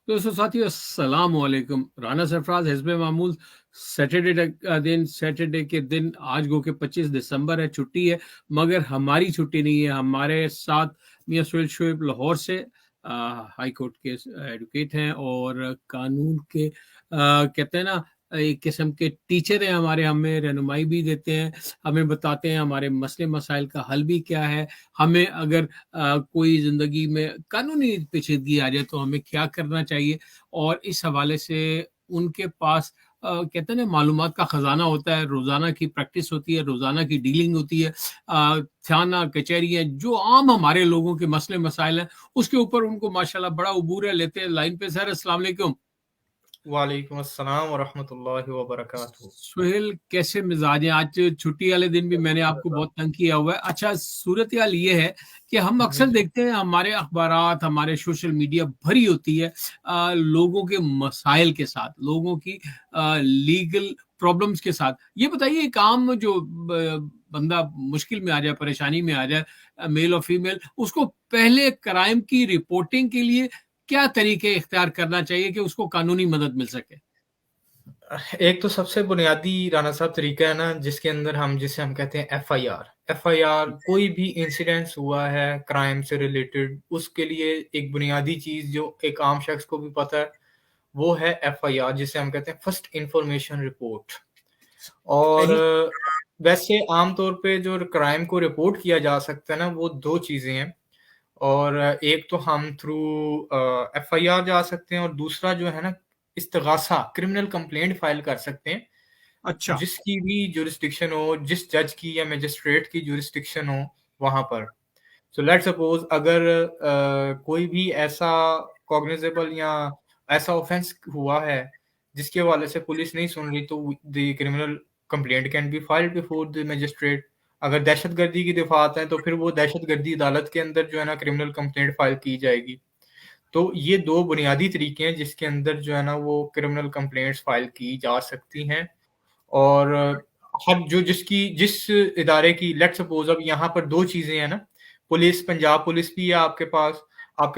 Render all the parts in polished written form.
दोस्तों साथियों अस्सलाम वालेकुम। राना सरफराज हिस्बे मामूल सैटरडे के दिन आज गो के 25 दिसंबर है, छुट्टी है। मगर हमारी छुट्टी नहीं है। हमारे साथ मियां सुहेल शोएब लाहौर से हाई कोर्ट के एडवोकेट हैं और कानून के कहते हैं ना, एक किस्म के टीचर हैं हमारे। हमें रहनुमाई भी देते हैं, हमें बताते हैं हमारे मसले मसाइल का हल भी क्या है। हमें अगर कोई जिंदगी में कानूनी पेचीदगी आ जाए तो हमें क्या करना चाहिए, और इस हवाले से उनके पास कहते हैं ना, मालूमात का खजाना होता है। रोजाना की प्रैक्टिस होती है, रोजाना की डीलिंग होती है। थाना कचहरियाँ जो आम हमारे लोगों के मसले मसाइल हैं, उसके ऊपर उनको माशाल्लाह बड़ा उबूर है। लेते हैं लाइन पे। सर अस्सलाम वालेकुम। वालेकुम अस्सलाम वरहमतुल्लाहि वबरकातुहू। सुहेल, कैसे मिजाज हैं? आज छुट्टी वाले दिन भी मैंने आपको बहुत तंग किया हुआ है। अच्छा, सूरत हाल ये है कि हम अक्सर जी देखते हैं हमारे अखबारात, हमारे सोशल मीडिया भरी होती है लोगों के मसाइल के साथ, लोगों की लीगल प्रॉब्लम्स के साथ। ये बताइए, एक आम जो बंदा मुश्किल में आ जाए, परेशानी में आ जाए, मेल और फीमेल, उसको पहले क्राइम की रिपोर्टिंग के लिए क्या तरीके इख्तियार करना चाहिए कि उसको कानूनी मदद मिल सके? एक तो सबसे बुनियादी राना साहब तरीका है ना, जिसे हम कहते हैं एफआईआर। कोई भी इंसिडेंस हुआ है क्राइम से रिलेटेड, उसके लिए एक बुनियादी चीज जो एक आम शख्स को भी पता है, वो है एफआईआर, जिसे हम कहते हैं फर्स्ट इंफॉर्मेशन रिपोर्ट। और सही। वैसे आमतौर पे जो क्राइम को रिपोर्ट किया जा सकता है ना, वो दो चीजें हैं। और एक तो हम थ्रू एफआईआर जा सकते हैं, और दूसरा जो है ना, इस्तगासा क्रिमिनल कंप्लेंट फाइल कर सकते हैं, अच्छा। जिसकी भी जुरिस्डिक्शन हो, जिस जज की या मजिस्ट्रेट की जुरिस्डिक्शन हो वहां पर। सो लेट सपोज अगर कोई भी ऐसा कॉग्निजेबल या ऐसा ऑफेंस हुआ है जिसके हवाले से पुलिस नहीं सुन रही, तो the criminal complaint can be filed before the magistrate. अगर दहशतगर्दी की दिफात है तो फिर वो दहशतगर्दी अदालत के अंदर जो है ना क्रिमिनल कंप्लेंट फाइल की जाएगी। तो ये दो बुनियादी तरीके हैं जिसके अंदर जो है ना वो क्रिमिनल कंप्लेंट्स फाइल की जा सकती हैं। और हर जो जिसकी जिस इदारे की, लेट सपोज अब यहाँ पर दो चीजें हैं ना, पुलिस, पंजाब पुलिस भी है आपके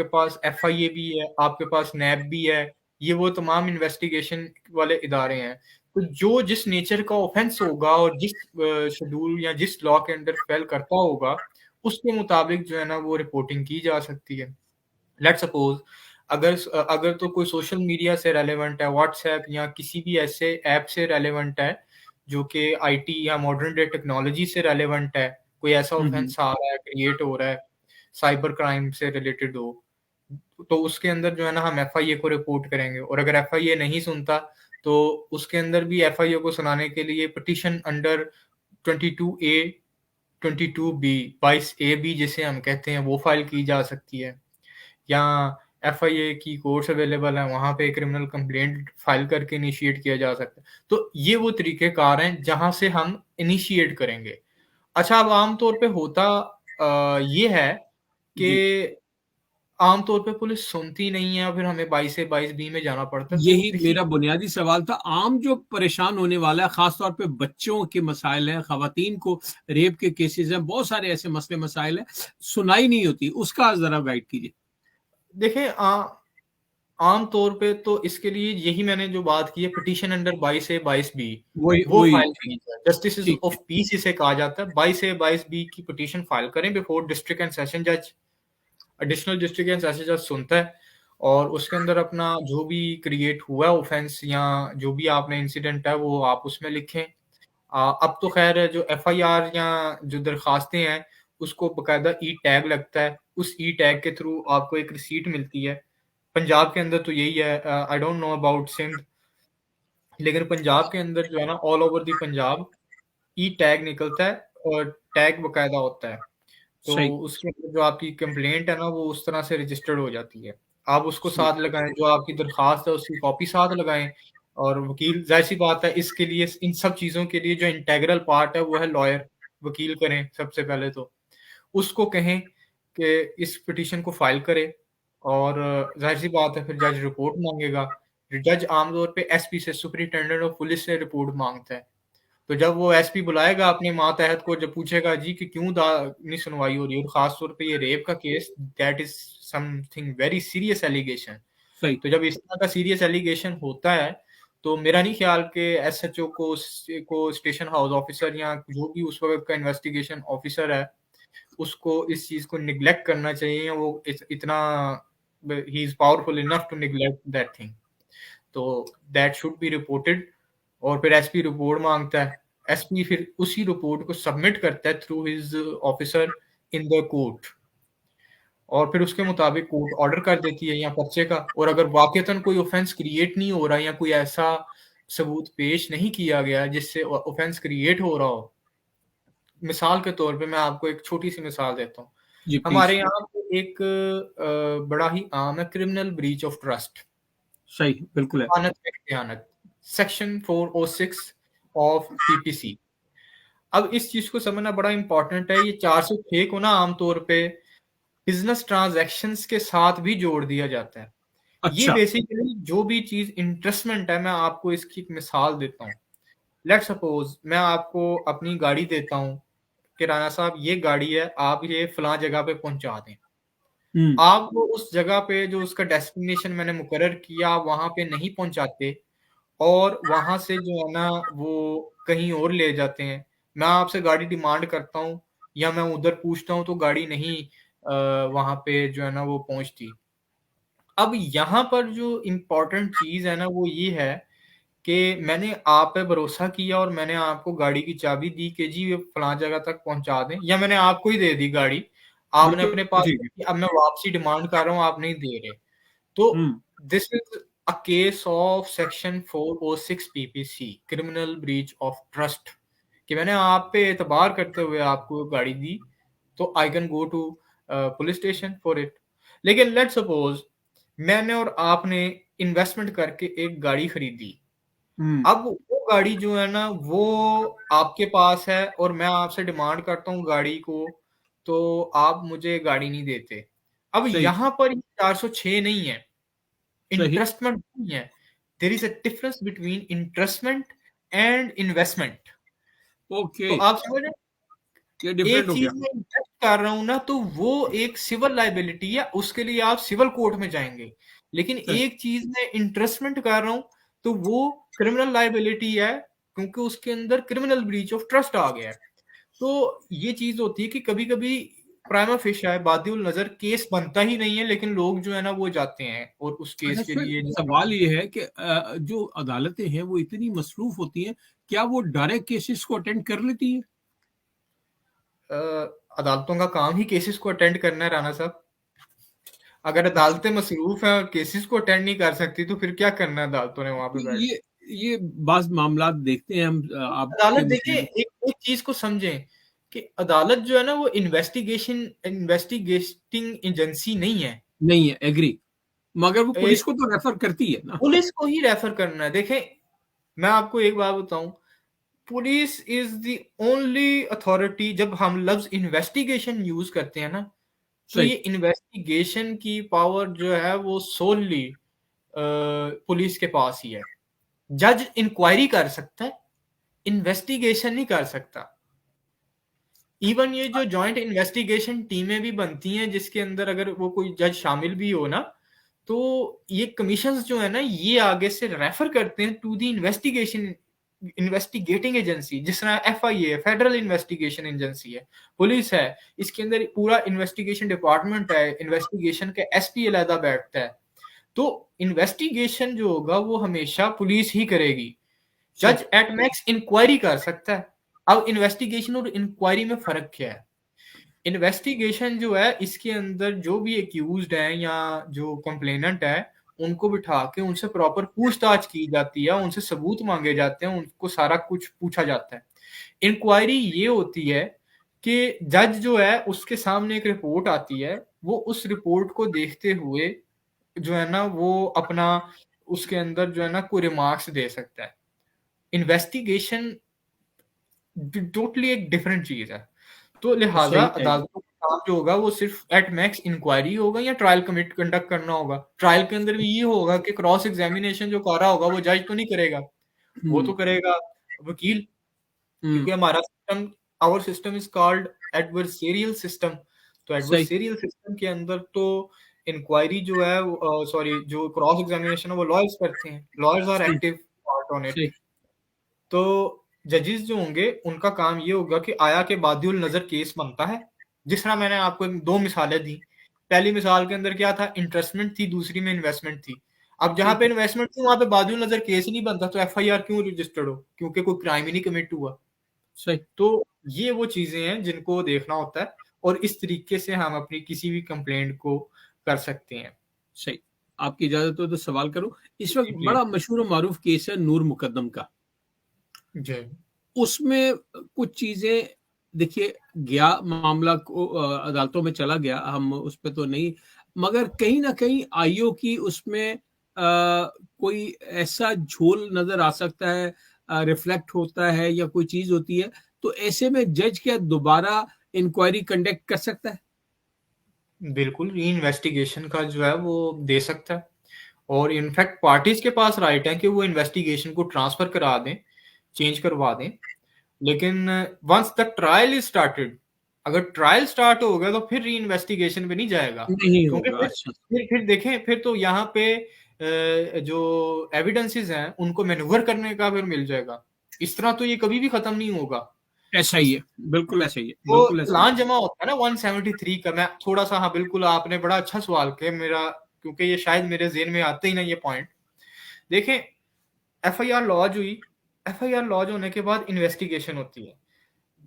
पास एफआईए भी है, आपके पास नैब भी है। ये वो तमाम इन्वेस्टिगेशन वाले इदारे हैं। तो जो जिस नेचर का ऑफेंस होगा और जिस शेड्यूल या जिस लॉ के अंदर फेल करता होगा, उसके मुताबिक जो है ना वो रिपोर्टिंग की जा सकती है। लेट सपोज अगर अगर तो कोई सोशल मीडिया से रेलेवेंट है, व्हाट्सएप या किसी भी ऐसे ऐप से रेलेवेंट है जो कि आईटी या मॉडर्न डे टेक्नोलॉजी से रेलेवेंट है, कोई ऐसा हम्म। ऑफेंस आ रहा है, क्रिएट हो रहा है, साइबर क्राइम से रिलेटेड हो, तो उसके अंदर जो है ना हम एफआईए को रिपोर्ट करेंगे। और अगर एफआईए नहीं सुनता, तो उसके अंदर भी एफआईए को सुनाने के लिए petition under 22A 22B 22A जिसे हम कहते हैं, वो फाइल की जा सकती है। या एफआईए की कोर्ट्स अवेलेबल है, वहां पे क्रिमिनल कंप्लेंट फाइल करके इनिशिएट किया जा सकता है। तो ये वो तरीकेकार हैं जहां से हम इनिशिएट करेंगे। अच्छा, अब आमतौर पे होता ये है जी। कि आमतौर पे पुलिस सुनती नहीं है, फिर हमें 22A 22B में जाना पड़ता है। तो यही देखिए, मेरा बुनियादी सवाल था। आम जो परेशान होने वाला है, खासतौर पे बच्चों के मसाइल हैं, खवातीन को रेप के केसेस हैं, बहुत सारे ऐसे मसले मसाइल हैं, सुनाई नहीं होती, उसका जरा गाइड कीजिए। देखिए आम तौर पे तो इसके लिए यही मैंने जो बात की है, पिटीशन अंडर 22A 22B, वही वो वही। फाइल ठीक। की जाए। जस्टिस ठीक ऑफ ठीक। पीस इसे कहा जाता है। 22A 22B की पिटीशन फाइल करें बिफोर डिस्ट्रिक्ट एंड सेशन जज। एडिशनल डिस्ट्रिक्ट एंड सेशन जज सुनता है, और उसके अंदर अपना जो भी क्रिएट हुआ ऑफेंस या जो भी आपने इंसिडेंट है वो आप उसमें लिखें। अब तो खैर जो एफआईआर या जो दरखास्तें हैं, उसको बकायदा ई टैग लगता है। उस ई टैग के थ्रू आपको एक रिसीट मिलती है। पंजाब के अंदर तो यही है, I don't know about Sindh, लेकिन पंजाब के अंदर जो है ना all over the Punjab e tag निकलता है, और टैग बकायदा होता है। तो सही। उसके अंदर जो आपकी कंप्लेंट है ना, वो उस तरह से रजिस्टर्ड हो जाती है। आप उसको सही। साथ लगाएं, जो आपकी दरखास्त है उसकी कॉपी साथ लगाएं। और वकील, जाहिर सी बात है, इसके लिए इन सब चीज़ों के लिए जो इंटेग्रल पार्ट है वो है लॉयर। वकील करें सबसे पहले तो, उसको कहें कि इस पिटीशन को फाइल करे। और जाहिर सी बात है, फिर जज रिपोर्ट मांगेगा। जज आमतौर पे एसपी से, सुपरिटेंडेंट ऑफ पुलिस से रिपोर्ट मांगता है। तो जब वो एसपी बुलाएगा अपने मातहत को, जब पूछेगा जी कि क्यों नहीं सुनवाई हो रही है, और खास तौर पे ये रेप का case, that is something very serious allegation, सही। तो जब इस तरह का सीरियस एलिगेशन होता है तो मेरा नहीं ख्याल कि एसएचओ को स्टेशन हाउस ऑफिसर या जो भी उस वक्त का इन्वेस्टिगेशन ऑफिसर है उसको इस चीज को निग्लेक्ट करना चाहिए, वो इतना ही is powerful enough to neglect that thing. तो दैट शुड बी रिपोर्टेड, और फिर एसपी रिपोर्ट मांगता है, एसपी फिर उसी रिपोर्ट को सबमिट करता है through his officer in the court, और फिर उसके मुताबिक कोर्ट ऑर्डर कर देती है या पर्चे का। और अगर वाकईतन कोई ऑफेंस क्रिएट नहीं हो रहा या कोई ऐसा सबूत पेश नहीं किया गया जिससे ऑफेंस क्रिएट हो रहा हो, मिसाल के तौर पे मैं आपको एक छोटी सी मिसाल देता हूँ। जी प्लीज। हमारे यहाँ पे एक बड़ा ही आम है क्रिमिनल ब्रीच ऑफ ट्रस्ट, सही, बिल्कुल है। अमानत में खयानत, सेक्शन 406 ऑफ पीपीसी। अब इस चीज को समझना बड़ा इंपॉर्टेंट है। ये 406 को ना आमतौर पे बिजनेस ट्रांजैक्शंस के साथ भी जोड़ दिया जाता है। ये अच्छा। बेसिकली जो भी चीज इंटरेस्टमेंट है, मैं आपको इसकी एक मिसाल देता हूँ। लेट सपोज मैं आपको अपनी गाड़ी देता हूँ कि राणा साहब ये गाड़ी है, आप ये फलां जगह पे पहुंचा दें। हम्म। आप वो उस जगह पे जो उसका डेस्टिनेशन मैंने मुकर्रर किया आप वहां पे नहीं पहुंचाते, और वहां से जो है ना वो कहीं और ले जाते हैं। मैं आपसे गाड़ी डिमांड करता हूँ या मैं उधर पूछता हूँ तो गाड़ी नहीं वहां पे जो है ना वो पहुंचती। अब यहाँ पर जो इम्पोर्टेंट चीज है ना वो ये है कि मैंने आप पे भरोसा किया और मैंने आपको गाड़ी की चाबी दी कि जी ये फलां जगह तक पहुंचा दें, या मैंने आपको ही दे दी गाड़ी, आपने बिल्कुल अपने पास ठीक है। रखी, अब मैं वापसी डिमांड कर रहा हूँ, आप नहीं दे रहे। तो hmm. This is a case of section 406 PPC, criminal breach of trust, कि मैंने आप पे एतबार करते हुए आपको गाड़ी दी, तो I can go to police station for it. लेकिन लेट सपोज मैंने और आपने इन्वेस्टमेंट करके एक गाड़ी खरीदी। हम्म। अब वो गाड़ी जो है ना वो आपके पास है और मैं आपसे डिमांड करता हूँ गाड़ी को, तो आप मुझे गाड़ी नहीं देते। अब सही। यहां पर 406 नहीं है, सही। इंटरेस्टमेंट नहीं है। There is a difference between entrustment and investment. Okay. तो आप समझ रहे हैं? ये डिफरेंट एक हो चीज गया। मैं इन्वेस्ट कर रहा हूं ना तो वो एक सिविल लाइबिलिटी है, उसके लिए आप सिविल कोर्ट में जाएंगे। लेकिन सही। एक चीज मैं इंटरेस्टमेंट कर रहा हूं तो वो क्रिमिनल लाइबिलिटी है, क्योंकि उसके अंदर क्रिमिनल ब्रीच ऑफ ट्रस्ट आ गया है। तो ये चीज होती है कि कभी कभी प्राइमा फेशिया है, बादिउल नजर केस बनता ही नहीं है, लेकिन लोग जो है ना वो जाते हैं और उस केस अच्छा के फिर लिए जो है सवाल ये है कि जो अदालतें हैं वो इतनी मसरूफ होती हैं, क्या वो डायरेक्ट केसेस को अटेंड कर लेती हैं? अ, अदालतों का काम ही केसेस को अटेंड करना है राणा साहब। अगर अच्छा। अदालतें मसरूफ हैं और केसेस को अटेंड नहीं कर सकती तो फिर क्या करना है अदालतों ने वहां पे बैठ के। ये बाज मामला देखते हैं हम आपके अदालत देखिए, मुताबिक। एक चीज को समझें कि अदालत जो है ना वो इन्वेस्टिगेटिंग एजेंसी नहीं है। नहीं है, एग्री। मगर वो ए, पुलिस को तो रेफर करती है ना। पुलिस को ही रेफर करना है। देखें, मैं आपको एक बात बताऊं, police is the only authority. जब हम लफ्ज इन्वेस्टिगेशन यूज करते हैं ना तो सही। ये इन्वेस्टिगेशन की पावर जो है वो सोलली पुलिस के पास ही है। जज इंक्वायरी कर सकता है, इन्वेस्टिगेशन नहीं कर सकता। इवन ये जो जॉइंट इन्वेस्टिगेशन टीमें भी बनती हैं जिसके अंदर अगर वो कोई जज शामिल भी हो ना, तो ये कमीशंस जो है ना ये आगे से रेफर करते हैं to the investigation investigating agency. जिस तरह एफआईए है, फेडरल इन्वेस्टिगेशन एजेंसी है, पुलिस है, इसके अंदर पूरा इन्वेस्टिगेशन डिपार्टमेंट है, इन्वेस्टिगेशन के एसपी अलहदा बैठता है। तो इन्वेस्टिगेशन जो होगा वो हमेशा पुलिस ही करेगी। सही। जज एट मैक्स इंक्वायरी कर सकता है। अब इन्वेस्टिगेशन और इंक्वायरी में फर्क क्या है? इन्वेस्टिगेशन जो है इसके अंदर जो भी एक्यूज्ड है या जो कंप्लेनेंट है उनको बिठा के उनसे प्रॉपर पूछताछ की जाती है, उनसे सबूत मांगे जाते हैं, उनको सारा कुछ पूछा जाता है। इंक्वायरी ये होती है कि जज जो है उसके सामने एक रिपोर्ट आती है, वो उस रिपोर्ट को देखते हुए जो है ना वो अपना उसके अंदर जो है ना कोई रिमार्क्स दे सकता है। इन्वेस्टिगेशन टोटली एक डिफरेंट चीज है। तो लिहाजा सही है। अदालतों का काम जो होगा वो सिर्फ एट मैक्स इंक्वायरी होगा या ट्रायल कमिट कंडक्ट करना होगा। ट्रायल के अंदर भी ये होगा कि क्रॉस एग्जामिनेशन जो कर रहा होगा वो जज तो नहीं करेगा, वो तो हम्म। करेगा वकील। हम्म। क्योंकि हमारा system, our system is called adversarial system. तो सही। एडवर्सेरियल सिस्टम के अंदर तो इंक्वायरी जो है, सॉरी, जो क्रॉस एग्जामिनेशन है वो लॉयर्स करते हैं, लॉयर्स आर सही, एक्टिव पार्ट ऑन इट। सही, तो जजेस जो होंगे उनका काम ये होगा कि आया के बादियुल नजर केस बनता है। जिस तरह मैंने आपको दो मिसालें दी, पहली मिसाल के अंदर क्या था, इंटरेस्टमेंट थी, दूसरी में इन्वेस्टमेंट थी। अब जहां ठीक पे है, इन्वेस्टमेंट थी वहां पे बादियुल नजर केस ही नहीं बनता, तो एफआईआर क्यों रजिस्टर्ड हो, क्योंकि कोई क्राइम ही नहीं कमिट हुआ। सही, तो ये वो चीजें हैं जिनको देखना होता है, और इस तरीके से हम अपनी किसी भी कंप्लेंट को कर सकते हैं। सही। आपकी इजाजत हो तो सवाल करूं। इस वक्त जी जी बड़ा मशहूर और मारूफ केस है नूर मुकद्दम का। जी। उसमें कुछ चीजें, देखिए, गया मामला को अदालतों में चला गया, हम उस पे तो नहीं, मगर कहीं ना कहीं आईओ की उसमें कोई ऐसा झोल नजर आ सकता है, रिफ्लेक्ट होता है या कोई चीज होती है, तो ऐसे में जज क्या दोबारा इंक्वायरी कंडक्ट कर सकता है? बिल्कुल, री इन्वेस्टिगेशन का जो है वो दे सकता है, और इनफैक्ट पार्टीज के पास राइट है कि वो इन्वेस्टिगेशन को ट्रांसफर करा दें, चेंज करवा दें। लेकिन once the trial is started, अगर ट्रायल स्टार्ट हो गया तो फिर री इन्वेस्टिगेशन पे नहीं जाएगा। नहीं क्योंकि होगा, फिर अच्छा। फिर देखें, फिर तो यहाँ पे जो एविडेंसेस हैं उनको मैन्यूवर करने का फिर मिल जाएगा। इस तरह तो ये कभी भी खत्म नहीं होगा। ऐसा ही इस है, बिल्कुल ऐसा ही है, तो बिल्कुल ऐसा ही चालान जमा होता है ना 173 का, मैं थोड़ा सा, हाँ बिल्कुल, आपने बड़ा अच्छा सवाल किया मेरा, क्योंकि ये शायद मेरे जेहन में आते ही ना ये पॉइंट। देखें, एफआईआर लॉज हुई, एफआईआर लॉज होने के बाद इन्वेस्टिगेशन होती है।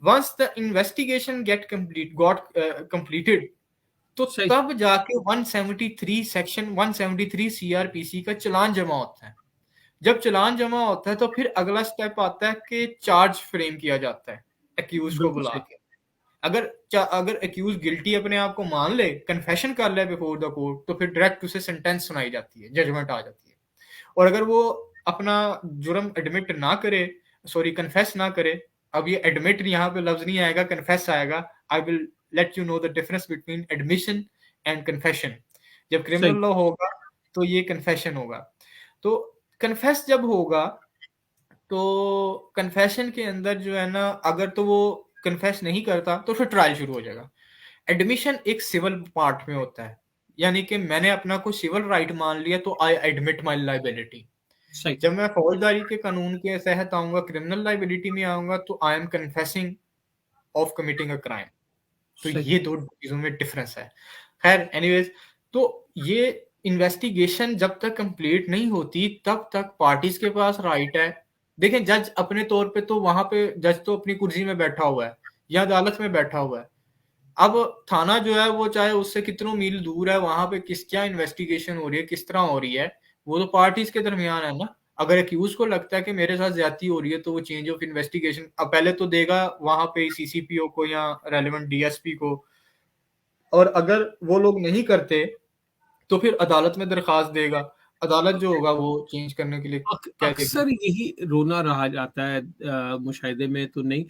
Once the investigation get complete got completed, तो सही। तब जाके 173 सेक्शन 173 सीआरपीसी का चालान जमा होता है। जब चालान जमा होता है तो फिर अगला स्टेप आता है कि चार्ज फ्रेम किया जाता है एक्यूज को बिल्कुल बुला सही। के। अगर एक्यूज गिल्टी अपने आप को मान ले, कन्फेशन कर ले बिफोर द कोर्ट, तो फिर डायरेक्ट उसे सेंटेंस सुनाई जाती है, जजमेंट आ जाती है। और अगर वो अपना जुर्म एडमिट ना करे, सॉरी कन्फेस ना करे, अब ये एडमिट यहाँ पे लफ्ज नहीं आएगा, कन्फेस आएगा। I will let you know the difference between admission and confession. जब क्रिमिनल सही। लॉ होगा तो ये कन्फेशन होगा। तो कन्फेस जब होगा, तो कन्फेशन के अंदर जो है ना, अगर तो वो कन्फेस नहीं करता तो फिर ट्रायल शुरू हो जाएगा। एडमिशन एक सिविल पार्ट में होता है, यानी कि मैंने अपना कोई सिविल राइट मान लिया तो आई एडमिट माई लाइबिलिटी। सही। जब मैं फौजदारी के कानून के तहत आऊंगा, क्रिमिनल लाइबिलिटी में आऊंगा, तो I am confessing of committing a crime. तो सही। ये दो चीजों में डिफरेंस है। खैर एनीवेज, तो ये इन्वेस्टिगेशन जब तक कंप्लीट नहीं होती तब तक पार्टीज के पास राइट है। देखें, जज अपने तौर पे तो वहां पे जज तो अपनी कुर्सी में बैठा हुआ है या अदालत में बैठा हुआ है। अब थाना जो है वो चाहे उससे कितनों मील दूर है, वहां पे किस क्या इन्वेस्टिगेशन हो रही है, किस तरह हो रही है, वो तो पार्टीज के दरमियान है ना। अगर एक्यूज को लगता है कि मेरे साथ ज्यादती हो रही है, तो वो चेंज ऑफ इन्वेस्टिगेशन अब पहले तो देगा वहां पे सीसीपीओ को या रेलेवेंट डीएसपी को, और अगर वो लोग नहीं करते तो फिर अदालत में दरखास्त देगा। अदालत जो होगा वो चेंज करने के लिए कह देगी। अक्सर यही रोना रहा जाता है, मुशाहिदे में तो नहीं,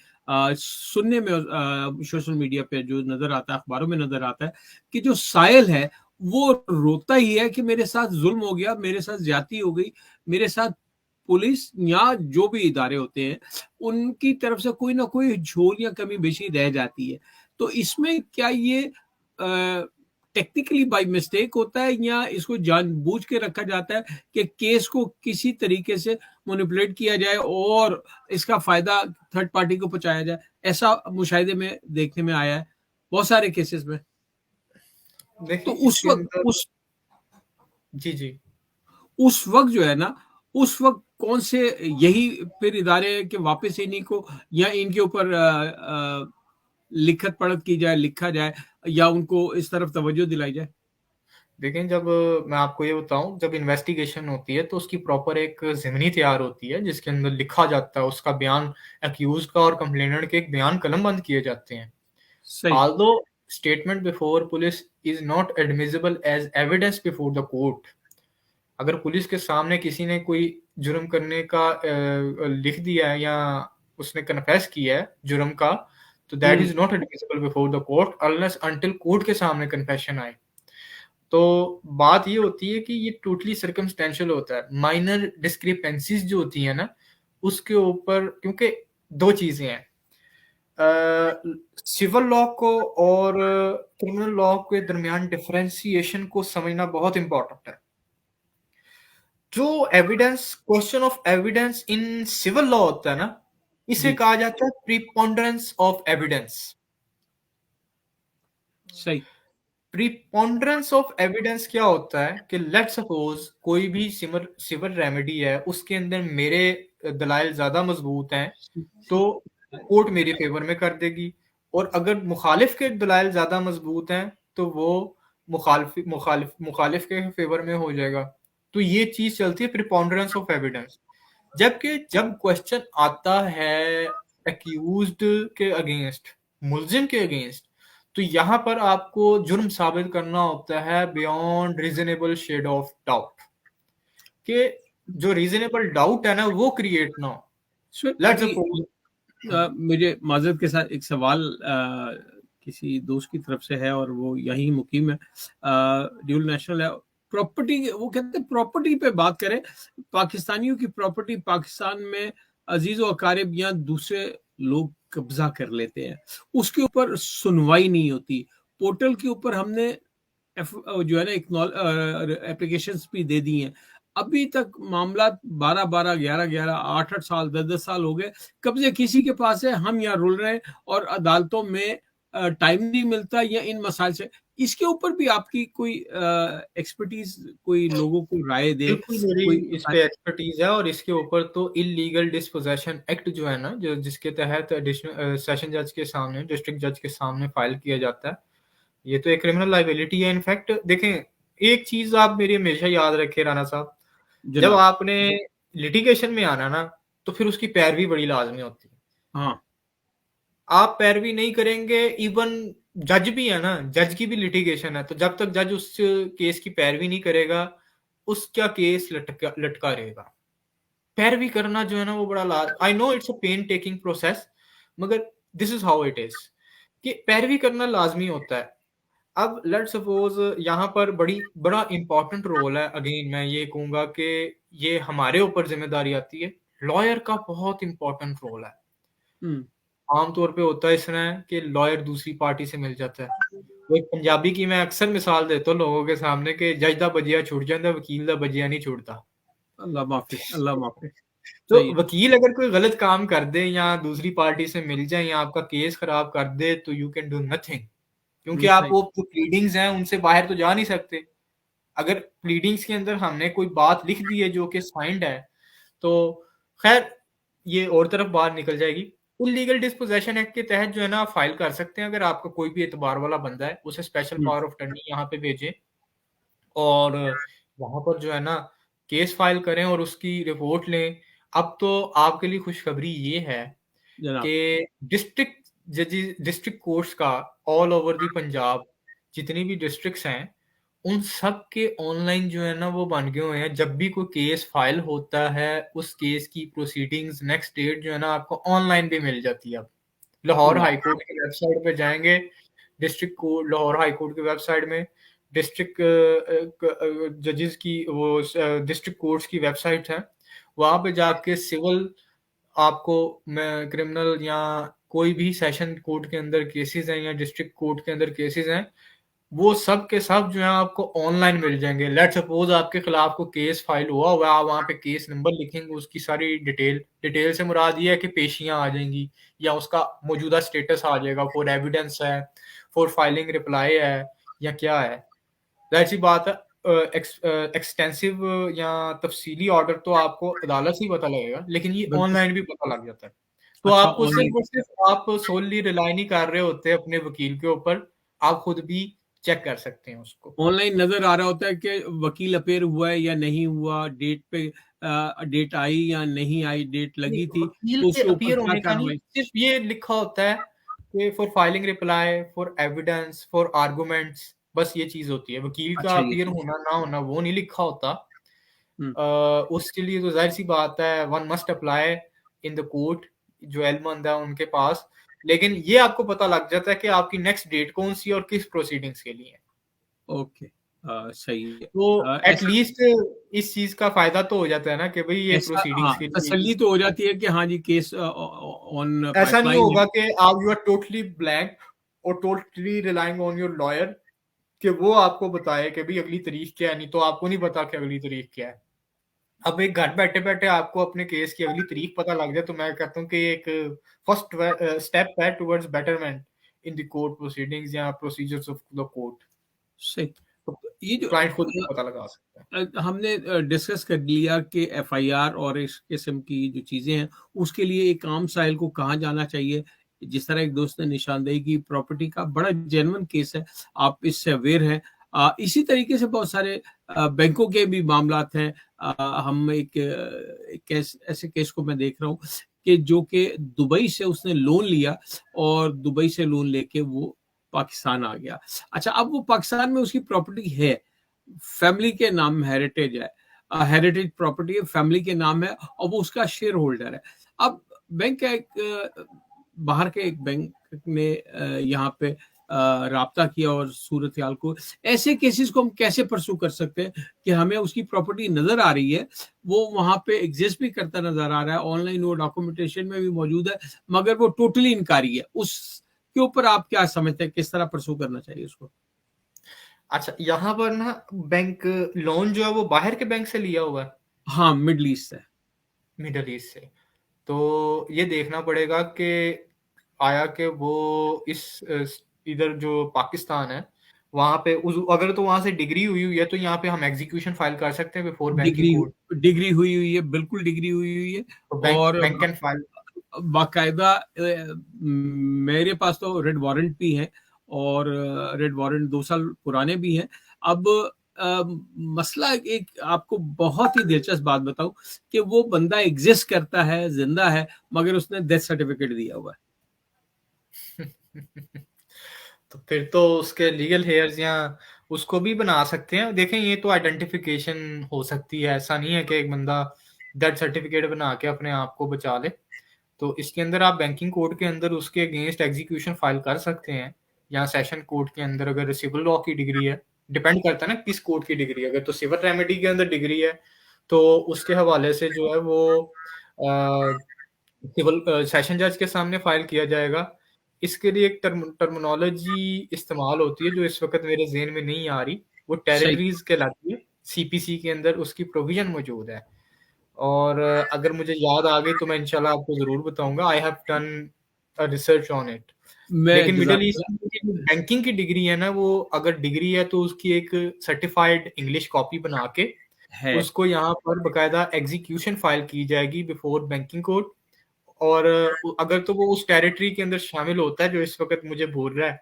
सुनने में, सोशल मीडिया पे जो नजर आता है, अखबारों में नजर आता है कि जो साइल है वो रोता ही है कि मेरे साथ जुल्म हो गया, मेरे साथ ज्यादती हो गई, मेरे साथ पुलिस या जो भी इदारे होते हैं उनकी तरफ से कोई ना कोई झोल या कमी बेशी रह जाती है। तो इसमें क्या ये टेक्निकली बाय मिस्टेक होता है या इसको जानबूझ के रखा जाता है कि केस को किसी तरीके से मैनिपुलेट किया जाए और इसका फायदा थर्ड पार्टी को पहुंचाया जाए? ऐसा मुशाहिदे में देखने में आया है बहुत सारे केसेस में। तो देखिए उस इसके वक्त अंदर, उस जी जी। उस वक्त जो है ना, उस वक्त कौन से यही फिर इदारे के वापस इन्हीं को या इनके ऊपर लिखत पढ़त की जाए, लिखा जाए, या उनको इस तरफ तवज्जो दिलाई जाए? देखें, जब मैं आपको ये बताऊं, जब इन्वेस्टिगेशन होती है तो उसकी प्रॉपर एक ज़िमनी तैयार होती है जिसके अंदर लिखा जाता है उसका बयान, एक्यूज का और कंप्लेनेंट के एक बयान कलमबंद किए जाते हैं। सही। although statement before police is not admissible as evidence before the court, अगर पुलिस के सामने किसी ने कोई जुर्म करने का लिख दिया है या उसने कन्फेस किया है जुर्म का, तो that hmm. Is not admissible before the court unless until court के सामने कन्फेशन आए। तो बात ये होती है कि ये टोटली सर्कमस्टेंशियल होता है। माइनर डिस्क्रिपेंसीज जो होती है ना, उसके ऊपर, क्योंकि दो चीजें हैं, सिविल लॉ को और क्रिमिनल लॉ के दरमियान डिफरेंशिएशन को समझना बहुत इंपॉर्टेंट है। जो evidence, question of evidence in civil law होता है ना, इसे जी कहा जाता है प्रीपोंडरेंस ऑफ एविडेंस। सही। प्रीपोंडरेंस ऑफ एविडेंस क्या होता है कि लेट सपोज कोई भी सिविल रेमेडी है, उसके अंदर मेरे दलाइल ज्यादा मजबूत हैं तो कोर्ट मेरे फेवर में कर देगी, और अगर मुखालिफ के दलाइल ज्यादा मजबूत हैं तो वो मुखालिफ के फेवर में हो जाएगा। तो ये चीज चलती है प्रिपोंडरेंस ऑफ एविडेंस। जबकि जब क्वेश्चन आता है एक्यूज्ड के अगेंस्ट, मुल्जिम के अगेंस्ट, तो यहां पर आपको जुर्म साबित करना होता है beyond reasonable shade of doubt, कि जो रीजनेबल डाउट है ना वो क्रिएट ना हो। सो लेट्स अभी सपोज मुझे माजरत के साथ एक सवाल किसी दोस्त की तरफ से है और वो यहीं मुकीम है, ड्यूल नेशनल है। प्रॉपर्टी, वो कहते हैं प्रॉपर्टी पे बात करें, पाकिस्तानियों की प्रॉपर्टी पाकिस्तान में अजीज व अकारिब या दूसरे लोग कब्जा कर लेते हैं, उसके ऊपर सुनवाई नहीं होती। पोर्टल के ऊपर हमने जो है ना एप्लीकेशंस भी दे दी हैं, अभी तक मामला 12-12, 11-11, 8-8 साल, 10-10 साल हो गए, कब्जे किसी के पास है, हम यहाँ रुल रहे हैं और अदालतों में टाइम नहीं मिलता या इन मसाइल से। इसके ऊपर भी आपकी कोई एक्सपर्टीज, कोई लोगों को राय दे, बिल्कुल मेरी कोई इस पे एक्सपर्टीज है। और इसके ऊपर तो इलीगल डिस्पोजेशन एक्ट जो है ना, जो जिसके तहत एडिशनल सेशन जज के सामने, डिस्ट्रिक्ट जज के सामने फाइल किया जाता है, ये तो एक क्रिमिनल लाइबिलिटी है। इनफैक्ट देखें, एक चीज आप मेरी हमेशा याद रखें राना साहब, जब जनाब। आपने लिटिगेशन में आना ना, तो फिर उसकी पैरवी बड़ी लाजमी होती है। हाँ आप पैरवी नहीं करेंगे, इवन जज भी है ना, जज की भी लिटिगेशन है, तो जब तक जज उस केस की पैरवी नहीं करेगा, उसका केस लटका रहेगा। पैरवी करना जो है ना वो बड़ा लाज, I know it's a painstaking process, मगर this is how it is कि पैरवी करना लाजमी होता है। अब लेट सपोज यहाँ पर बड़ा इंपॉर्टेंट रोल है। अगेन मैं ये कहूंगा कि ये हमारे ऊपर जिम्मेदारी आती है। लॉयर का बहुत इंपॉर्टेंट रोल है। हम्म, आमतौर पे होता है इस तरह कि लॉयर दूसरी पार्टी से मिल जाता है। वो एक पंजाबी की मैं अक्सर मिसाल देता हूँ लोगों के सामने कि जज दा बजिया छुट जाता, वकील दा बजिया नहीं छुटता। अल्लाह माफी, अल्लाह माफी। तो सही है। वकील अगर कोई गलत काम कर दे या दूसरी पार्टी से मिल जाए या आपका केस खराब कर दे, तो यू कैन डू नथिंग, क्योंकि आप सही। वो जो प्लीडिंग्स हैं उनसे बाहर तो जा नहीं सकते। अगर प्लीडिंग्स के अंदर हमने कोई बात लिख दी है जो कि साइंड है, तो खैर ये और तरफ बाहर निकल जाएगी। इलीगल डिस्पोजेशन एक्ट के तहत जो है ना आप फाइल कर सकते हैं। अगर आपका कोई भी एतबार वाला बंदा है, उसे special hmm, power of attorney यहाँ पे भेजें और वहां पर जो है ना केस फाइल करें और उसकी रिपोर्ट लें। अब तो आपके लिए खुशखबरी ये है जनाब। कि डिस्ट्रिक्ट कोर्ट्स का ऑल ओवर दी पंजाब, जितनी भी डिस्ट्रिक्ट्स हैं, उन सब के ऑनलाइन जो है ना वो बन गए हुए हैं। जब भी कोई केस फाइल होता है, उस केस की प्रोसीडिंग्स नेक्स्ट डेट जो है ना आपको ऑनलाइन भी मिल जाती है। अब लाहौर अल्लाह। हाई कोर्ट की वेबसाइट पे जाएंगे, district court Lahore high court की वेबसाइट में, डिस्ट्रिक्ट जजेस की वो डिस्ट्रिक्ट कोर्ट्स की वेबसाइट है, वहां पे जाके सिविल आपको क्रिमिनल या कोई भी सेशन कोर्ट के अंदर केसेस हैं या डिस्ट्रिक्ट कोर्ट के अंदर केसेस हैं, वो सब के सब जो है आपको ऑनलाइन मिल जाएंगे। लेट सपोज आपके खिलाफ को केस फाइल हुआ हुआ है, आप वहाँ पे केस नंबर लिखेंगे, उसकी सारी डिटेल से मुराद ये है कि पेशियां आ जाएंगी या उसका मौजूदा स्टेटस आ जाएगा, फॉर एविडेंस है, फॉर फाइलिंग रिप्लाई है, या क्या है। जाहिर सी बात है, एक्सटेंसिव या तफसीली ऑर्डर तो आपको अदालत से ही पता लगेगा, लेकिन ये बिल्कुल। ऑनलाइन भी पता लग जाता है। तो अच्छा, आपको ऑनलाइन। सिर्फ और सिर्फ आप सोलली रिलाई नहीं कर रहे होते अपने वकील के ऊपर, आप खुद भी चेक कर सकते हैं उसको। ऑनलाइन नजर आ रहा होता है कि वकील अपेयर हुआ है या नहीं हुआ, डेट पे डेट आई या नहीं आई, डेट नहीं, लगी थी वकील तो के उसके ऊपर अपीयर क्या होने का नहीं, कार्रवाई। सिर्फ ये लिखा होता है कि for filing reply, for evidence, for arguments, बस ये चीज होती है। वकील का अच्छा, ये अपीयर चीज। होना ना होना वो नहीं लिखा होता। हम्म, उसके लिए तो जाहिर सी बात है, one must apply in the court, जो एलमंद है उनके पास। लेकिन ये आपको पता लग जाता है कि आपकी नेक्स्ट डेट कौन सी है और किस प्रोसीडिंग्स के लिए है। ओके। सही है। तो एट ऐसा लीस्ट इस चीज का फायदा तो हो जाता है ना कि भाई ये ऐसा हाँ, प्रोसीडिंग्स के लिए तसल्ली तो हो जाती है कि हाँ जी, केस ऑन ऐसा नहीं पाइपलाइन है। होगा कि आप यू आर टोटली ब्लैंक और totally relying on your lawyer कि वो आपको बताए कि भाई अगली तारीख क्या है, नहीं तो आपको नहीं पता कि अगली तारीख क्या है। अब एक घर बैठे बैठे आपको अपने केस की अगली तारीख पता लग जाए तो मैं कहता हूँ कि एक फर्स्ट स्टेप है towards betterment in the court proceedings या प्रोसीजर्स ऑफ द कोर्ट। सही। तो तो ये जो क्लाइंट खुद भी पता लगा सकता है। हमने डिस्कस कर लिया कि एफआईआर और इस किस्म की जो चीजें हैं, उसके लिए एक आम साहिल को कहाँ जाना चाहिए। जिस तरह एक दोस्त ने निशानदेही की, प्रॉपर्टी का बड़ा जेन्युइन केस है, आप इससे अवेयर हैं। इसी तरीके से बहुत सारे बैंकों के भी मामलात हैं। हम एक केस, ऐसे केस को मैं देख रहा हूँ कि जो कि दुबई से उसने लोन लिया और दुबई से लोन लेके वो पाकिस्तान आ गया। अच्छा, अब वो पाकिस्तान में उसकी प्रॉपर्टी है, फैमिली के नाम हेरिटेज है, हेरिटेज प्रॉपर्टी है, फैमिली के नाम है और वो उसका शेयर होल्डर है। अब बैंक का एक बाहर के एक बैंक ने यहाँ पे राब्ता किया और सूरत हाल को, ऐसे केसेस को हम कैसे परसू कर सकते हैं कि हमें उसकी प्रॉपर्टी नजर आ रही है, वो वहां पे एग्जिस्ट भी करता नजर आ रहा है, ऑनलाइन वो डॉक्यूमेंटेशन में भी मौजूद है, मगर वो टोटली इनकारी है। उसके ऊपर आप क्या समझते हैं, किस तरह परसू करना चाहिए उसको? अच्छा, यहाँ पर ना बैंक लोन जो है वो बाहर के बैंक से लिया हुआ है, हाँ, मिडल ईस्ट है। मिडल ईस्ट से। तो ये देखना पड़ेगा कि आया कि वो इधर जो पाकिस्तान है वहां पे अगर तो वहां से डिग्री हुई हुई है तो यहाँ पे हम एग्जीक्यूशन फाइल कर सकते हैं before banking degree court. Degree हुई हुई है, बिल्कुल डिग्री हुई हुई है। तो बैंक और बैंक कैन फाइल। बाकायदा मेरे पास तो रेड वारंट भी है, और रेड वारंट 2 साल पुराने भी हैं। अब अ, मसला एक आपको बहुत ही दिलचस्प बात बताऊं कि वो बंदा एग्जिस्ट करता है, जिंदा है, मगर उसने डेथ सर्टिफिकेट दिया हुआ है। तो फिर तो उसके लीगल हेयर्स या उसको भी बना सकते हैं। देखें, ये तो आइडेंटिफिकेशन हो सकती है, ऐसा नहीं है कि एक बंदा डेथ सर्टिफिकेट बना के अपने आप को बचा ले। तो इसके अंदर आप बैंकिंग कोड के अंदर उसके अगेंस्ट एग्जीक्यूशन फाइल कर सकते हैं, या सेशन कोर्ट के अंदर अगर सिविल लॉ की डिग्री है, डिपेंड करता है ना किस कोर्ट की डिग्री है। अगर तो सिविल रेमेडी के अंदर डिग्री है तो उसके हवाले से जो है वो सिविल सेशन जज के सामने फाइल किया जाएगा। इसके लिए एक टर्मिनोलॉजी इस्तेमाल होती है जो इस वक्त मेरे जेहन में नहीं आ रही, वो सही। टेरिटरीज कहलाती है। सीपीसी के अंदर उसकी प्रोविजन मौजूद है, और अगर मुझे याद आ गई तो मैं इंशाल्लाह आपको जरूर बताऊंगा। I have done research on it. मैं लेकिन मिडल ईस्ट जज़ाकल्लाह। की जो बैंकिंग की डिग्री है ना, वो अगर डिग्री है तो उसकी एक सर्टिफाइड इंग्लिश कॉपी बना के है। उसको यहाँ पर बकायदा एग्जीक्यूशन फाइल की जाएगी बिफोर बैंकिंग कोर्ट। और अगर तो वो उस टेरिटरी के अंदर शामिल होता है जो इस वक्त मुझे बोल रहा है,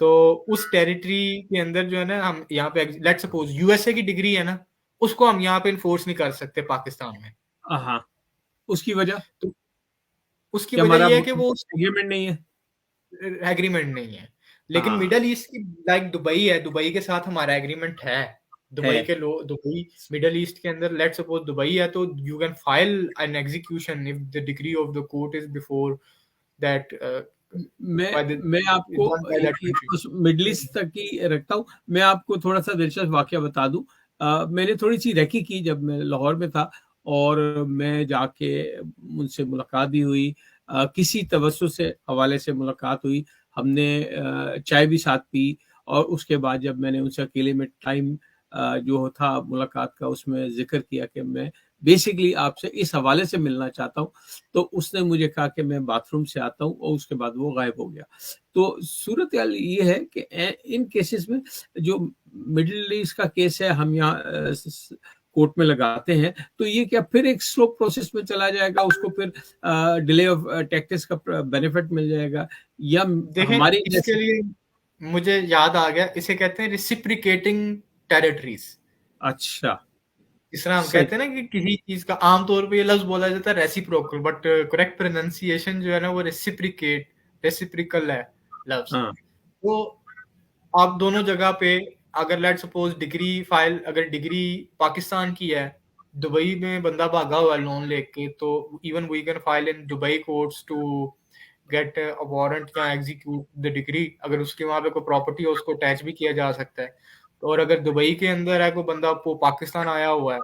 तो उस टेरिटरी के अंदर जो है ना, हम यहाँ पे लेट सपोज यूएसए की डिग्री है ना, उसको हम यहाँ पे इन्फोर्स नहीं कर सकते पाकिस्तान में। हाँ, उसकी वजह तो उसकी कि वजह हमारा यह है कि वो एग्रीमेंट नहीं है। एग्रीमेंट नहीं है। लेकिन हाँ, मिडल ईस्ट की लाइक दुबई है, दुबई के साथ हमारा एग्रीमेंट है। है। दुबई के लोग, दुबई मिडल ईस्ट के अंदर लेट सपोज दुबई है, तो you can file an execution if the degree of the court is before that by the मैं आपको डन बाय दैट ये कंट्री। बस मिडल ईस्ट तक ही रखता हूँ। मैं आपको थोड़ा सा दिलचस्प वाकया बता दूं। मैंने थोड़ी सी रेकी की जब मैं लाहौर में था, और मैं जाके उनसे मुलाकात भी हुई, किसी तवज्जो से हवाले से मुलाकात हुई। हमने चाय भी साथ पी, और उसके बाद जब मैंने उनसे अकेले में टाइम जो था मुलाकात का, उसमें जिक्र किया कि मैं बेसिकली आपसे इस हवाले से मिलना चाहता हूँ, तो उसने मुझे कहा कि मैं बाथरूम से आता हूँ, और उसके बाद वो गायब हो गया। तो सूरत हाल ये है कि इन केसेस में जो मिडिल ईस्ट का केस है, हम यहाँ कोर्ट में लगाते हैं, तो ये क्या फिर एक स्लो प्रोसेस में चला जाएगा, उसको फिर डिले ऑफ टैक्सेस का बेनिफिट मिल जाएगा, या देखें, हमारे इसके जैसे? लिए मुझे याद आ गया, इसे कहते हैं रिसिप्रिकेटिंग टेरिटरीज। अच्छा। इस तरह हम सही। कहते हैं ना कि किसी चीज का आमतौर पे ये लफ्ज बोला जाता है रेसिप्रोकल, बट करेक्ट प्रोनाउंसिएशन जो है ना वो रेसिप्रिकल है लफ्ज। हाँ, तो आप दोनों जगह पे अगर लेट सपोज डिग्री फाइल, अगर डिग्री पाकिस्तान की है, दुबई में बंदा भागा हुआ है लोन लेके, तो even we can file in Dubai courts to get a warrant या एग्जीक्यूट द डिग्री। अगर उसके वहां पे कोई प्रॉपर्टी हो उसको अटैच भी किया जा सकता है। और अगर दुबई के अंदर है कोई बंदा, वो पाकिस्तान आया हुआ है,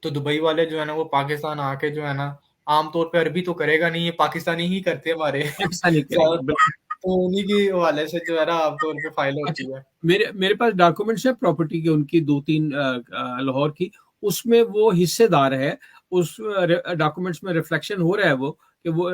तो दुबई वाले जो है ना वो पाकिस्तान आके जो है ना आमतौर पे अरबी तो करेगा नहीं, ये पाकिस्तानी ही करते हैं हमारे ऐसा नहीं करेगा ज्यादातर। बिल्कुल। तो उन्हीं के हवाले से जो है ना आमतौर पे फाइल अच्छा, होती है। मेरे मेरे पास डॉक्यूमेंट्स है प्रॉपर्टी के, उनकी दो तीन लाहौर की, उसमें वो हिस्सेदार है। उस डॉक्यूमेंट्स में रिफ्लेक्शन हो रहा है वो, कि वो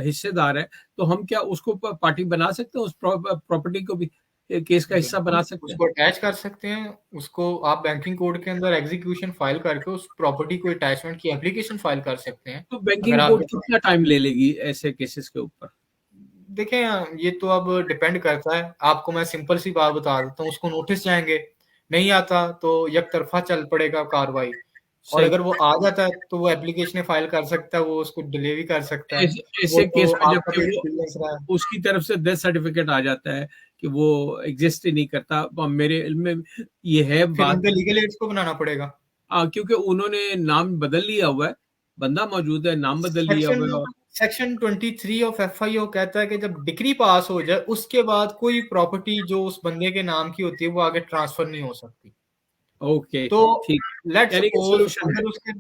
हिस्सेदार है। तो हम क्या उसको पार्टी बना सकते हैं, उस प्रॉपर्टी को भी केस का हिस्सा बिल्कुल बना सकते हैं? उसको अटैच कर सकते हैं। उसको आप बैंकिंग कोड के अंदर एग्जीक्यूशन फाइल करके उस प्रॉपर्टी को अटैचमेंट की एप्लीकेशन फाइल कर सकते हैं। तो अगर बैंकिंग कोर्ट आपके पास, कितना टाइम ले लेगी ऐसे केसेस के ऊपर? देखें ये तो अब डिपेंड करता है। आपको मैं सिंपल सी बात बता देता हूँ, उसको नोटिस जाएंगे, नहीं आता तो एक तरफा चल पड़ेगा कार्रवाई। और सही। अगर वो आ जाता है तो वो एप्लीकेशन फाइल कर सकता है, वो उसको डिले भी कर सकता है। ऐसे वो ऐसे तो केस में आपका जबकि तो वो एक्सपीरियंस रहा है। उसकी तरफ से डेथ सर्टिफिकेट आ जाता है कि वो एग्जिस्ट ही नहीं करता, मेरे इल्म में ये है फिर बात। उनके लीगल एड्स को बनाना पड़ेगा। क्योंकि उन्होंने नाम बदल लिया हुआ है, बंदा मौजूद है, नाम बदल लिया सेक्शन हुआ है। और सेक्शन 23 ऑफ एफआईओ कहता है कि जब डिग्री पास हो जाए उसके बाद कोई प्रॉपर्टी जो उस बंदे के नाम की होती है वो आगे ट्रांसफर नहीं हो सकती। ओके, तो ठीक। लेट्स यानी कि सपोज सोल्यूशन है। अगर उसके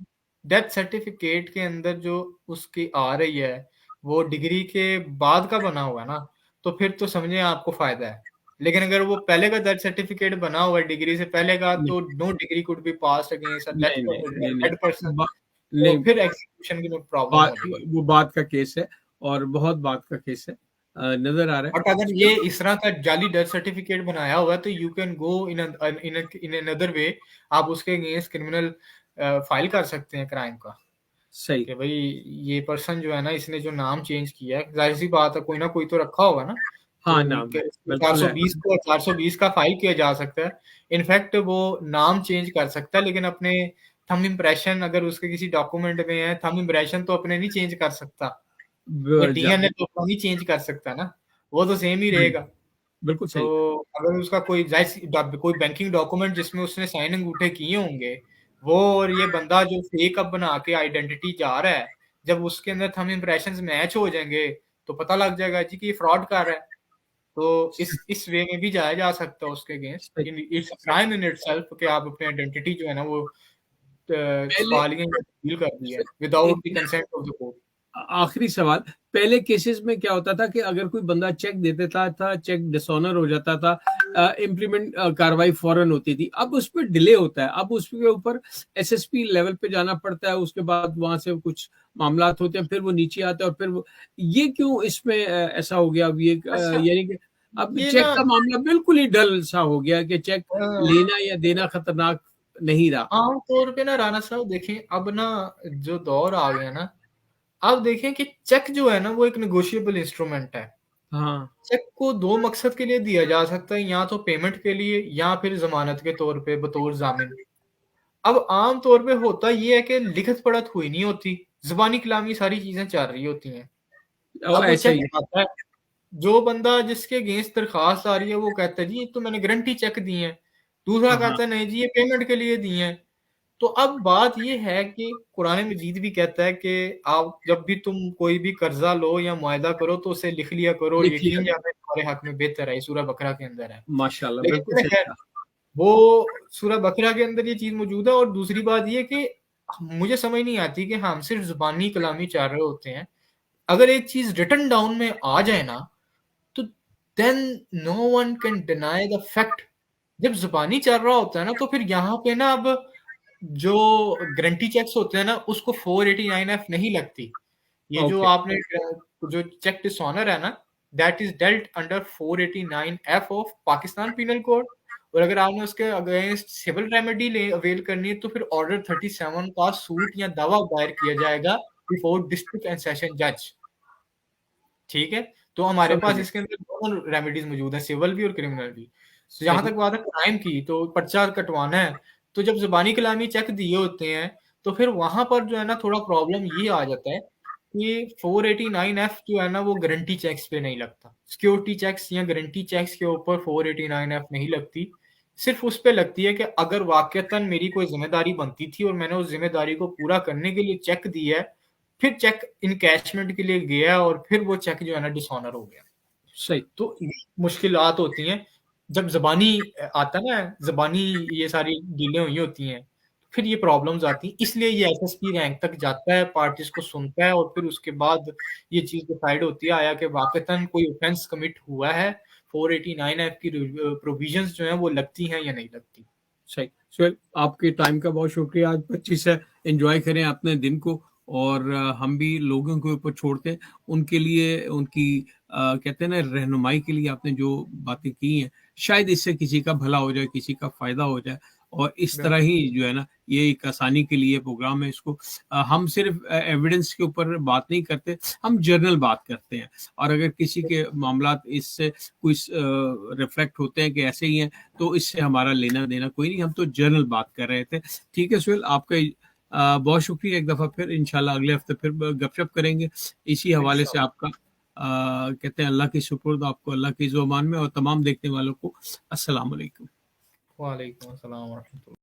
डेथ सर्टिफिकेट के अंदर जो उसकी आ रही है वो डिग्री के बाद का बना हुआ है ना, तो फिर तो समझे आपको फायदा है। लेकिन अगर वो पहले का डेथ सर्टिफिकेट बना हुआ है डिग्री से पहले का, नहीं तो no degree could be pass against a नहीं नहीं नहीं डेड पर्सन। नहीं, तो नहीं, फिर एग्जीक्यूशन की प्रॉब्लम बात, हो जाएगी। वो बात का केस है, और बहुत बात का केस है। नजर आ रहा है। बट अगर ये इस तरह का जाली डेथ सर्टिफिकेट बनाया हुआ है तो you can go in another way. आप उसके अगेंस्ट क्रिमिनल फाइल कर सकते हैं क्राइम का, सही। कि भाई ये पर्सन जो है ना इसने जो नाम चेंज किया है, जाहिर सी बात है कोई ना कोई तो रखा होगा ना। हाँ, तो नाम है, चार बिल्कुल सौ है। बीस को 420 का फाइल किया जा सकता है। इनफैक्ट वो नाम चेंज कर सकता है, लेकिन अपने थंब इम्प्रेशन अगर उसके किसी डॉक्यूमेंट में है, थंब इम्प्रेशन तो अपने नहीं चेंज कर सकता। या डीएनए तो अपना नहीं चेंज कर सकता ना, वो तो सेम ही राइट, रहेगा। बिल्कुल तो सही। अगर उसका कोई बैंकिंग डॉक्यूमेंट जिसमें उसने साइन अंगूठे किए होंगे, वो और ये बंदा जो फेक अब बना के आइडेंटिटी जा रहा है, जब उसके अंदर थंब इम्प्रेशंस मैच हो जाएंगे तो पता लग जाएगा जी कि ये फ्रॉड कर रहा है। तो इस वे में भी जाया जा सकता है उसके अगेंस्ट। सही। In its crime in itself कि आप अपनी आइडेंटिटी जो है ना वो पहले छुपा लिए या डील कर दी है एक without the consent of the court. आखिरी सवाल। पहले केसेस में क्या होता था कि अगर कोई बंदा चेक दे देता था, चेक डिसऑनर हो जाता था, इम्प्लीमेंट कार्रवाई फौरन होती थी। अब उस पर डिले होता है, अब उसके ऊपर एसएसपी लेवल पे जाना पड़ता है, उसके बाद वहां से कुछ मामला होते हैं, फिर वो नीचे आते हैं, और फिर वो, ये क्यों इसमें ऐसा हो गया? अब ये अच्छा, यानी कि अब ये चेक ना का मामला बिल्कुल ही डल सा हो गया कि चेक लेना या देना खतरनाक नहीं रहा। आम तौर पे ना राणा साहब देखें, अब ना जो दौर आ गया ना, अब देखें कि चेक जो है ना वो एक नेगोशिएबल इंस्ट्रूमेंट है। हाँ। चेक को दो मकसद के लिए दिया जा सकता है, या तो पेमेंट के लिए या फिर जमानत के तौर पे बतौर जामिन। अब आम तौर पे होता ये है कि लिखत पढ़त हुई नहीं होती, जुबानी कलामी सारी चीजें चल रही होती हैं। और अब वो ऐसा चेक ही है। आता है, जो बंदा जिसके अगेंस्ट दरखास्त आ रही है वो कहता है जी ये तो मैंने गारंटी चेक दी है। दूसरा हाँ, कहता है नहीं जी ये पेमेंट के लिए दी है। तो अब बात ये है कि कुरान मजीद भी कहता है कि आप जब भी तुम कोई भी कर्जा लो या मुआयदा करो तो उसे लिख लिया करो, और लिख लिया यकीन करो। जाने तुम्हारे हक में बेहतर है, सूरह बकरा के अंदर है। माशाल्लाह, बिल्कुल लेकिन सही खैर, कहा। वो सूरह बकरा के अंदर ये चीज मौजूद है। और दूसरी बात ये कि मुझे समझ नहीं आती कि हम सिर्फ जुबानी कलामी चाह रहे होते हैं। अगर एक चीज रिटन डाउन में आ जाए ना, तो then no one can deny the fact. जब जुबानी चल रहा होता है ना तो फिर यहाँ पे ना अब जो गारंटी चेक्स होते हैं ना उसको 489F नहीं लगती। ये जो ओके। आपने जो चेक डिसऑनर है ना, that is dealt under 489F of Pakistan penal code. और अगर आपने उसके अगेंस्ट सिविल रेमेडी ले अवेल करनी है तो फिर ऑर्डर 37 का सूट या दावा दायर किया जाएगा बिफोर डिस्ट्रिक्ट एंड सेशन जज। ठीक है, तो हमारे समझ पास गया। इसके अंदर दोनों रेमेडीज मौजूद है, सिविल भी और क्रिमिनल भी। तो जहां सही। तक बात है क्राइम की, तो पर्चा कटवाना है, तो जब जुबानी कलामी चेक दिए होते हैं तो फिर वहां पर जो है ना थोड़ा प्रॉब्लम ये आ जाता है कि 489F जो है ना वो गारंटी चेक्स पे नहीं लगता। सिक्योरिटी चेक्स या गारंटी चेक्स के ऊपर 489F नहीं लगती। सिर्फ उस पे लगती है कि अगर वाकयतन मेरी कोई जिम्मेदारी बनती थी और मैंने उस जिम्मेदारी को पूरा करने के लिए चेक दिया है, फिर चेक इनकैशमेंट के लिए गया और फिर वो चेक जो है ना डिसऑनर हो गया, सही। तो मुश्किलात होती हैं। जब ज़बानी आता है ना, ज़बानी ये सारी डीलें हुई होती हैं, फिर ये प्रॉब्लम्स आती हैं। इसलिए ये एसएसपी रैंक तक जाता है, पार्टीज़ को सुनता है और फिर उसके बाद ये चीज़ डिसाइड होती है आया कि वाक़तन कोई ऑफ़ेंस कमिट हुआ है, 489 एक्ट की प्रोविज़न्स जो हैं वो लगती हैं या नहीं लगती। सही। सुहेल, आपके टाइम का बहुत शुक्रिया। आज 25 है, एन्जॉय करें अपने दिन को और हम भी लोगों के ऊपर छोड़ते हैं। उनके लिए उनकी कहते हैं ना रहनुमाई के लिए आपने जो बातें की हैं, शायद इससे किसी का भला हो जाए, किसी का फ़ायदा हो जाए और इस तरह बिल्कुल, ही जो है ना, ये एक आसानी के लिए प्रोग्राम है इसको हम सिर्फ़ एविडेंस के ऊपर बात नहीं करते, हम जर्नल बात करते हैं और अगर किसी के मामलात इससे कुछ रिफ्लेक्ट होते हैं कि ऐसे ही हैं, तो इससे हमारा लेना-देना कोई नहीं, हम तो जनरल बात कर रहे थे। ठीक है सुहेल, आपका बहुत शुक्रिया एक दफ़ा फिर इंशाल्लाह अगले हफ्ते फिर गपशप करेंगे। इसी हवाले से इंशाअल्लाह। आपका कहते हैं अल्लाह की सुपुर्द आपको अल्लाह की ज़ुबान में और तमाम देखने वालों को अस्सलाम वालेकुम। वालेकुम अस्सलाम व रहमतुल्लाह।